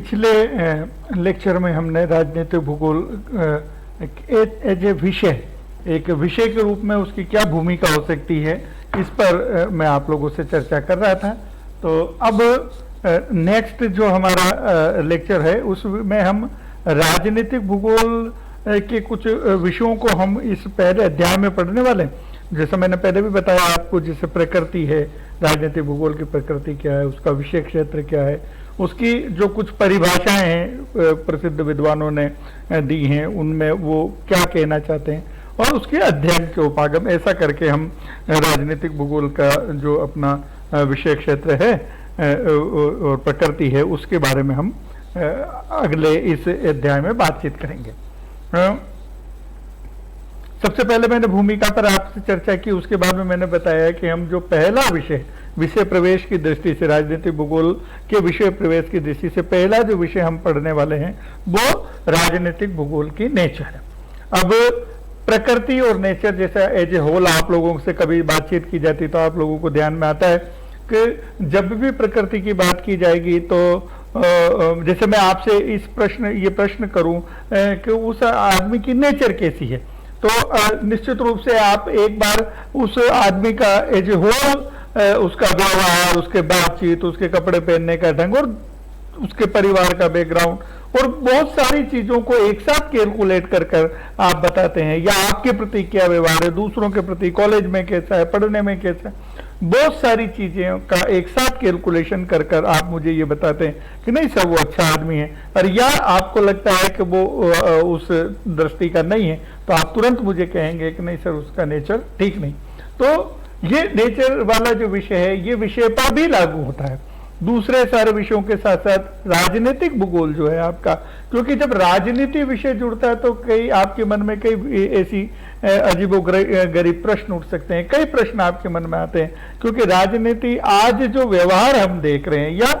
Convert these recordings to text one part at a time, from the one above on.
पिछले लेक्चर में हमने राजनीतिक भूगोल एज ए विषय, एक विषय के रूप में उसकी क्या भूमिका हो सकती है, इस पर मैं आप लोगों से चर्चा कर रहा था। तो अब नेक्स्ट जो हमारा लेक्चर है उसमें हम राजनीतिक भूगोल के कुछ विषयों को हम इस पहले अध्याय में पढ़ने वाले हैं। जैसा मैंने पहले भी बताया आपको, जैसे प्रकृति है, राजनीतिक भूगोल की प्रकृति क्या है, उसका विषय क्षेत्र क्या है, उसकी जो कुछ परिभाषाएं हैं प्रसिद्ध विद्वानों ने दी हैं, उनमें वो क्या कहना चाहते हैं, और उसके अध्ययन के उपागम, ऐसा करके हम राजनीतिक भूगोल का जो अपना विषय क्षेत्र है और प्रकृति है, उसके बारे में हम अगले इस अध्याय में बातचीत करेंगे। सबसे पहले मैंने भूमिका पर आपसे चर्चा की, उसके बाद में मैंने बताया कि हम जो पहला विषय प्रवेश की दृष्टि से, राजनीतिक भूगोल के विषय प्रवेश की दृष्टि से पहला जो विषय हम पढ़ने वाले हैं वो राजनीतिक भूगोल की नेचर है। अब प्रकृति और नेचर जैसा एज ए होल आप लोगों से कभी बातचीत की जाती तो आप लोगों को ध्यान में आता है कि जब भी प्रकृति की बात की जाएगी तो जैसे मैं आपसे ये प्रश्न करूं कि उस आदमी की नेचर कैसी है, तो निश्चित रूप से आप एक बार उस आदमी का एज ए होल, उसका व्यवहार, उसके बातचीत, उसके कपड़े पहनने का ढंग और उसके परिवार का बैकग्राउंड और बहुत सारी चीजों को एक साथ कैलकुलेट कर आप बताते हैं, या आपके प्रति क्या व्यवहार है, दूसरों के प्रति कॉलेज में कैसा है, पढ़ने में कैसा है, बहुत सारी चीजें का एक साथ कैलकुलेशन कर आप मुझे ये बताते हैं कि नहीं सर वो अच्छा आदमी है, और या आपको लगता है कि वो उस दृष्टि का नहीं है, तो आप तुरंत मुझे कहेंगे कि नहीं सर उसका नेचर ठीक नहीं। तो ये नेचर वाला जो विषय है ये विषय पर भी लागू होता है, दूसरे सारे विषयों के साथ साथ राजनीतिक भूगोल जो है आपका, क्योंकि जब राजनीति विषय जुड़ता है तो कई आपके मन में कई ऐसी अजीबोगरीब प्रश्न उठ सकते हैं, कई प्रश्न आपके मन में आते हैं, क्योंकि राजनीति आज जो व्यवहार हम देख रहे हैं या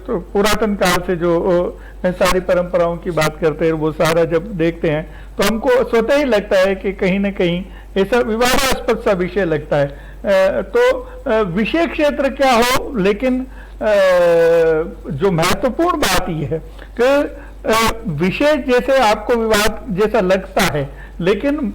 तो पुरातन काल से जो सारी परंपराओं की बात करते हैं, वो सारा जब देखते हैं तो हमको स्वतः ही लगता है कि कहीं ना कहीं ऐसा विवादास्पद सा विषय लगता है। तो विषय क्षेत्र क्या हो, लेकिन जो महत्वपूर्ण बात यह है कि विषय जैसे आपको विवाद जैसा लगता है, लेकिन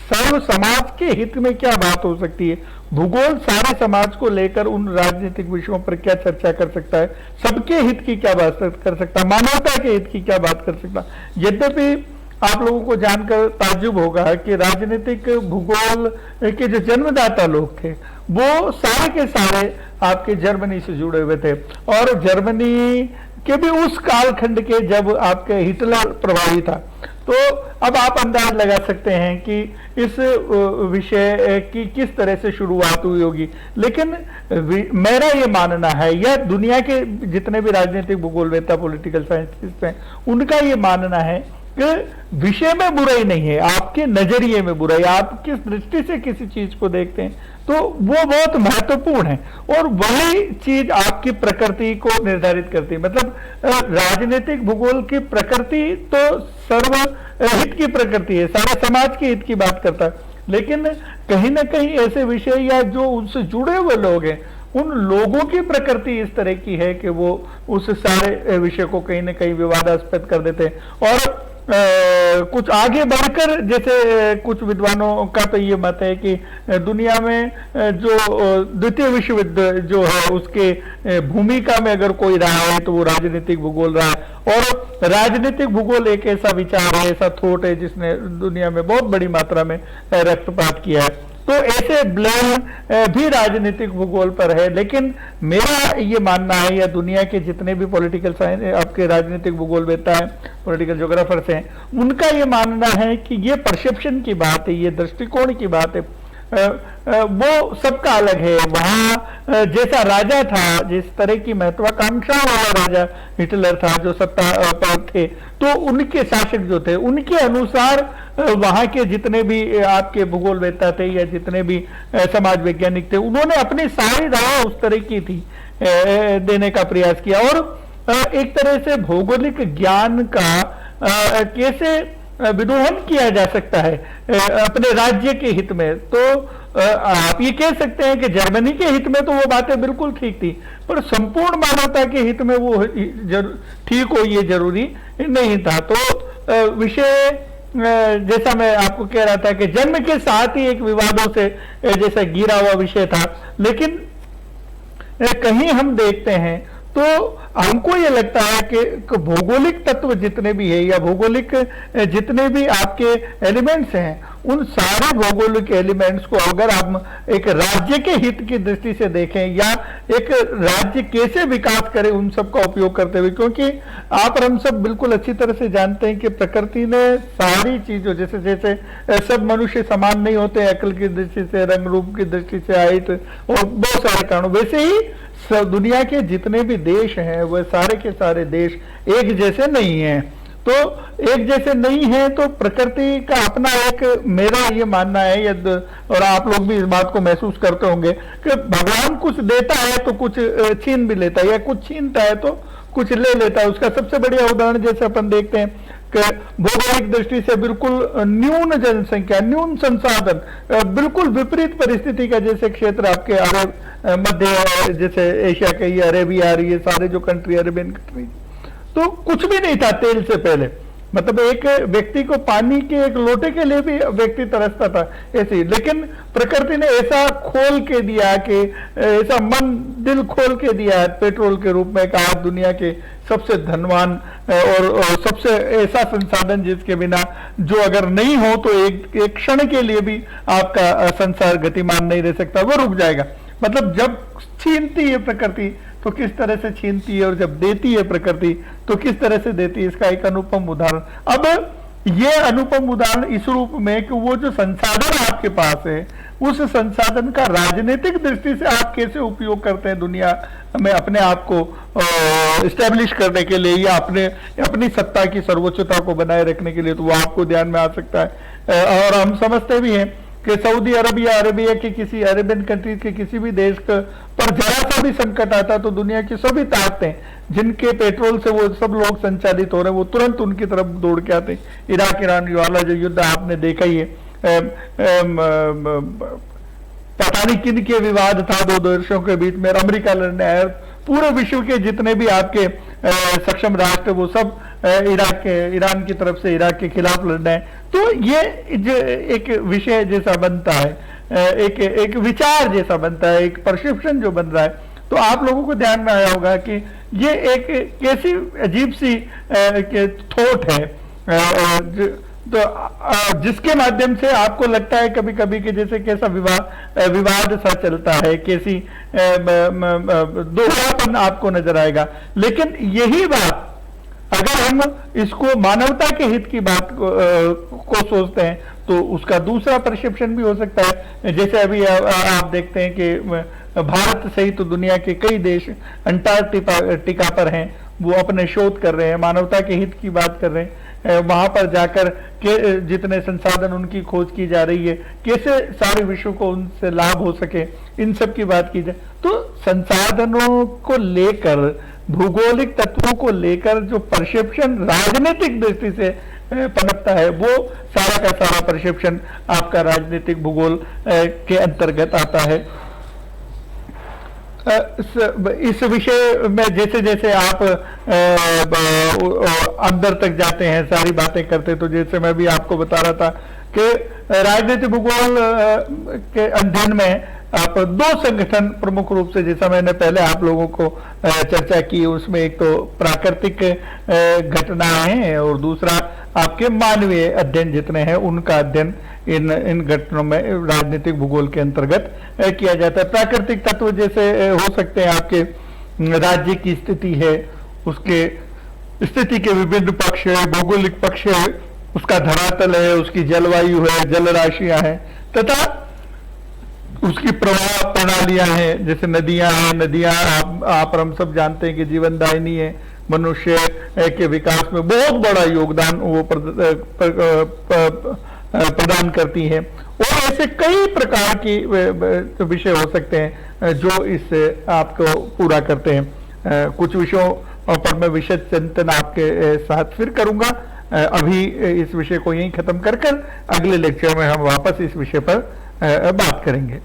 सर्व समाज के हित में क्या बात हो सकती है, भूगोल सारे समाज को लेकर उन राजनीतिक विषयों पर क्या चर्चा कर सकता है, सबके हित की क्या बात कर सकता है, मानवता के हित की क्या बात कर सकता है। यद्यपि आप लोगों को जानकर ताज्जुब होगा कि राजनीतिक भूगोल के जो जन्मदाता लोग थे वो सारे के सारे आपके जर्मनी से जुड़े हुए थे, और जर्मनी के भी उस कालखंड के जब आपके हिटलर प्रभावी था। तो अब आप अंदाज लगा सकते हैं कि इस विषय की किस तरह से शुरुआत हुई होगी, लेकिन मेरा ये मानना है, या दुनिया के जितने भी राजनीतिक भूगोलवेत्ता, पॉलिटिकल साइंटिस्ट हैं, उनका ये मानना है कि विषय में बुराई नहीं है, आपके नजरिए में बुराई, आप किस दृष्टि से किसी चीज को देखते हैं तो वो बहुत महत्वपूर्ण है, और वही चीज आपकी प्रकृति को निर्धारित करती है। मतलब राजनीतिक भूगोल की प्रकृति तो सर्व हित की प्रकृति है, सारे समाज के हित की बात करता है, लेकिन कहीं ना कहीं ऐसे विषय या जो उनसे जुड़े हुए लोग हैं, उन लोगों की प्रकृति इस तरह की है कि वो उस सारे विषय को कहीं ना कहीं विवादास्पद कर देते हैं। और कुछ आगे बढ़कर, जैसे कुछ विद्वानों का तो ये मत है कि दुनिया में जो द्वितीय विश्व युद्ध जो है उसके भूमिका में अगर कोई रहा है तो वो राजनीतिक भूगोल रहा है, और राजनीतिक भूगोल एक ऐसा विचार है, ऐसा थॉट है जिसने दुनिया में बहुत बड़ी मात्रा में रक्तपात किया है। तो ऐसे ब्लेम भी राजनीतिक भूगोल पर है, लेकिन मेरा ये मानना है, या दुनिया के जितने भी पॉलिटिकल साइंस आपके राजनीतिक भूगोलवेत्ता हैं, पॉलिटिकल ज्योग्राफर्स हैं, उनका ये मानना है कि ये परसेप्शन की बात है, ये दृष्टिकोण की बात है, वो सबका अलग है। वहां जैसा राजा था, जिस तरह की महत्वाकांक्षा वाला राजा हिटलर था, जो सत्ता पर थे, तो उनके शासक जो थे उनके अनुसार वहां के जितने भी आपके भूगोलवेत्ता थे या जितने भी समाज वैज्ञानिक थे, उन्होंने अपनी सारी राह उस तरह की थी देने का प्रयास किया। और एक तरह से भौगोलिक ज्ञान का कैसे विदोहन किया जा सकता है अपने राज्य के हित में, तो आप ये कह सकते हैं कि जर्मनी के हित में तो वो बातें बिल्कुल ठीक थी, पर संपूर्ण मानवता के हित में वो ठीक हो ये जरूरी नहीं था। तो विषय जैसा मैं आपको कह रहा था कि जन्म के साथ ही एक विवादों से जैसा घिरा हुआ विषय था, लेकिन कहीं हम देखते हैं तो हमको ये लगता है कि भौगोलिक तत्व जितने भी है या भौगोलिक जितने भी आपके एलिमेंट्स हैं, उन सारे भौगोलिक एलिमेंट्स को अगर हम एक राज्य के हित की दृष्टि से देखें या एक राज्य कैसे विकास करे उन सब का उपयोग करते हुए, क्योंकि आप और हम सब बिल्कुल अच्छी तरह से जानते हैं कि प्रकृति ने सारी चीजों जैसे जैसे सब मनुष्य समान नहीं होते, अकल की दृष्टि से, रंग रूप की दृष्टि से, हाइट और बहुत सारे कारणों, वैसे ही दुनिया के जितने भी देश हैं वह सारे के सारे देश एक जैसे नहीं हैं। तो एक जैसे नहीं है तो प्रकृति का अपना एक, मेरा ये मानना है और आप लोग भी इस बात को महसूस करते होंगे कि भगवान कुछ देता है तो कुछ छीन भी लेता है, या कुछ छीनता है तो कुछ ले लेता है। उसका सबसे बढ़िया उदाहरण जैसे अपन देखते हैं कि भौगोलिक दृष्टि से बिल्कुल न्यून जनसंख्या, न्यून संसाधन, बिल्कुल विपरीत परिस्थिति का जैसे क्षेत्र आपके अरब मध्य जैसे एशिया के ये अरेबिया, ये सारे जो कंट्री अरेबियन कंट्री, तो कुछ भी नहीं था तेल से पहले। मतलब एक व्यक्ति को पानी के एक लोटे के लिए भी व्यक्ति तरसता था ऐसे, लेकिन प्रकृति ने ऐसा खोल के दिया कि ऐसा मन दिल खोल के दिया है पेट्रोल के रूप में, कहा दुनिया के सबसे धनवान और सबसे ऐसा संसाधन जिसके बिना जो अगर नहीं हो तो एक क्षण के लिए भी आपका संसार गतिमान नहीं रह सकता, वो रुक जाएगा। मतलब जब छीनती है प्रकृति तो किस तरह से छीनती है, और जब देती है प्रकृति तो किस तरह से देती है, इसका एक अनुपम उदाहरण। अब ये अनुपम उदाहरण इस रूप में कि वो जो संसाधन आपके पास है, उस संसाधन का राजनीतिक दृष्टि से आप कैसे उपयोग करते हैं दुनिया में अपने आप को इस्टेब्लिश करने के लिए या अपनी सत्ता की सर्वोच्चता को बनाए रखने के लिए, तो वो आपको ध्यान में आ सकता है। और हम समझते भी हैं कि सऊदी अरब या अरेबिया के किसी अरेबियन कंट्रीज के किसी भी देश पर जरा सा भी संकट आता तो दुनिया की सभी ताकतें जिनके पेट्रोल से वो सब लोग संचालित हो रहे हैं वो तुरंत उनकी तरफ दौड़ के आते। इराक ईरान वाला जो युद्ध आपने देखा ही है, पता नहीं किन के विवाद था दो देशों के बीच में, अमेरिका लड़ने आया, पूरे विश्व के जितने भी आपके सक्षम राष्ट्र वो सब ईरान की तरफ से इराक के खिलाफ लड़ना है। तो ये एक विषय जैसा बनता है, एक विचार जैसा बनता है, एक परसेप्शन जो बन रहा है। तो आप लोगों को ध्यान में आया होगा कि ये एक कैसी अजीब सी थॉट है, तो जिसके माध्यम से आपको लगता है कभी कभी कि जैसे कैसा विवाद सा चलता है, कैसी दोहरापन आपको नजर आएगा। लेकिन यही बात अगर हम इसको मानवता के हित की बात को सोचते हैं तो उसका दूसरा परसेप्शन भी हो सकता है। जैसे अभी आप देखते हैं कि भारत सहित तो दुनिया के कई देश अंटार्कटिका पर हैं, वो अपने शोध कर रहे हैं, मानवता के हित की बात कर रहे हैं, वहां पर जाकर के जितने संसाधन उनकी खोज की जा रही है, कैसे सारे विश्व को उनसे लाभ हो सके, इन सब की बात की जाए। तो संसाधनों को लेकर, भौगोलिक तत्वों को लेकर जो परसेप्शन राजनीतिक दृष्टि से पनपता है, वो सारा का सारा परसेप्शन आपका राजनीतिक भूगोल के अंतर्गत आता है। इस विषय में जैसे जैसे आप अंदर तक जाते हैं, सारी बातें करते, तो जैसे मैं भी आपको बता रहा था कि राजनीतिक भूगोल के अध्ययन में आप दो संगठन प्रमुख रूप से, जैसा मैंने पहले आप लोगों को चर्चा की, उसमें एक तो प्राकृतिक घटनाएं हैं और दूसरा आपके मानवीय अध्ययन जितने हैं उनका अध्ययन इन घटनाओं में राजनीतिक भूगोल के अंतर्गत किया जाता है। प्राकृतिक तत्व जैसे हो सकते हैं आपके राज्य की स्थिति है, उसके स्थिति के विभिन्न पक्ष है, भौगोलिक पक्ष है, उसका धरातल है, उसकी जलवायु है, जल राशियां हैं, तथा उसकी प्रवाह प्रणालियां हैं, जैसे नदियां हैं। नदियां आप हम सब जानते हैं कि जीवनदायिनी है, मनुष्य के विकास में बहुत बड़ा योगदान वो प्रदान करती हैं। और ऐसे कई प्रकार की विषय हो सकते हैं जो इससे आपको पूरा करते हैं। कुछ विषयों पर मैं विषय चिंतन आपके साथ फिर करूंगा। अभी इस विषय को यहीं खत्म कर अगले लेक्चर में हम वापस इस विषय पर बात करेंगे।